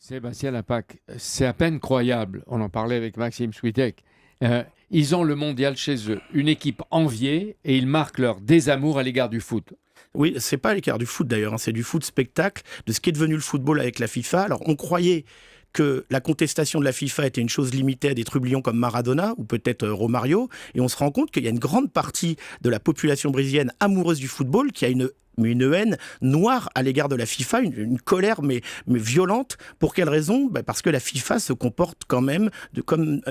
Sébastien Lapac, c'est à peine croyable. On en parlait avec Maxime Switek. Ils ont le mondial chez eux, une équipe enviée, et ils marquent leur désamour à l'égard du foot. Oui, c'est pas à l'écart du foot d'ailleurs, c'est du foot spectacle, de ce qui est devenu le football avec la FIFA. Alors on croyait que la contestation de la FIFA était une chose limitée à des trublions comme Maradona ou peut-être Romario, et on se rend compte qu'il y a une grande partie de la population brésilienne amoureuse du football qui a une haine noire à l'égard de la FIFA, une colère mais violente. Pour quelle raison ? Parce que la FIFA se comporte quand même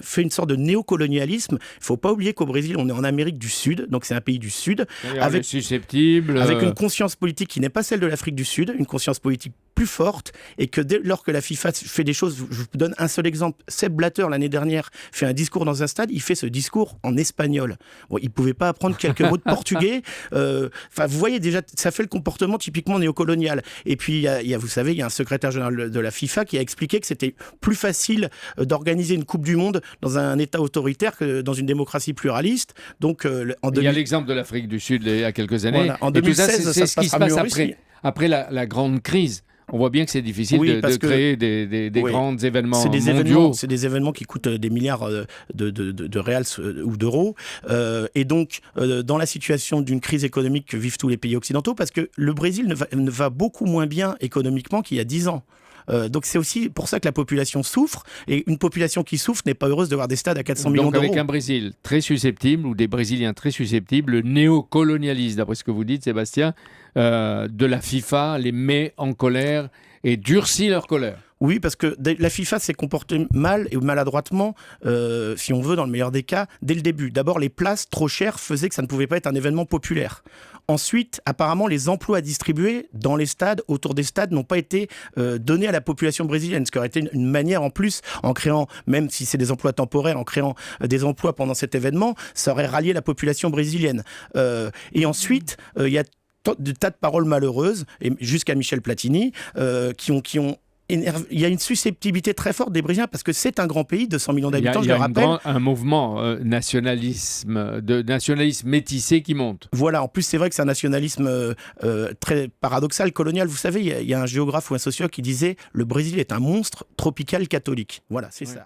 fait une sorte de néocolonialisme. Il ne faut pas oublier qu'au Brésil, on est en Amérique du Sud, donc c'est un pays du Sud, Avec susceptible, avec une conscience politique qui n'est pas celle de l'Afrique du Sud, une conscience politique plus forte, et que dès lors que la FIFA fait des choses, je vous donne un seul exemple, Sepp Blatter l'année dernière fait un discours dans un stade, il fait ce discours en espagnol. Bon, il ne pouvait pas apprendre quelques mots de portugais. Vous voyez déjà, ça fait le comportement typiquement néocolonial. Et puis, vous savez, il y a un secrétaire général de la FIFA qui a expliqué que c'était plus facile d'organiser une Coupe du Monde dans un État autoritaire que dans une démocratie pluraliste. Donc, il y a l'exemple de l'Afrique du Sud il y a quelques années. Voilà. En 2016, c'est ce qui se passe après la grande crise. On voit bien que c'est difficile de créer des grands événements mondiaux. C'est des événements qui coûtent des milliards de réals ou d'euros. Et donc, dans la situation d'une crise économique que vivent tous les pays occidentaux, parce que le Brésil ne va beaucoup moins bien économiquement qu'il y a 10 ans. Donc c'est aussi pour ça que la population souffre, et une population qui souffre n'est pas heureuse de voir des stades à 400 millions d'euros. Donc avec un Brésil très susceptible, ou des Brésiliens très susceptibles, le néocolonialisme, d'après ce que vous dites Sébastien, de la FIFA les met en colère et durcit leur colère. Oui, parce que la FIFA s'est comportée mal et maladroitement, si on veut, dans le meilleur des cas, dès le début. D'abord, les places trop chères faisaient que ça ne pouvait pas être un événement populaire. Ensuite, apparemment, les emplois distribués dans les stades, autour des stades, n'ont pas été donnés à la population brésilienne, ce qui aurait été une manière en plus, en créant, même si c'est des emplois temporaires, en créant des emplois pendant cet événement, ça aurait rallié la population brésilienne. Et ensuite, il y a des tas de paroles malheureuses, et jusqu'à Michel Platini, il y a une susceptibilité très forte des Brésiliens parce que c'est un grand pays, 200 millions d'habitants, je le rappelle. Il y a un mouvement nationalisme métissé qui monte. Voilà, en plus c'est vrai que c'est un nationalisme très paradoxal, colonial. Vous savez, il y a un géographe ou un sociologue qui disait « Le Brésil est un monstre tropical catholique ». Voilà, c'est ça.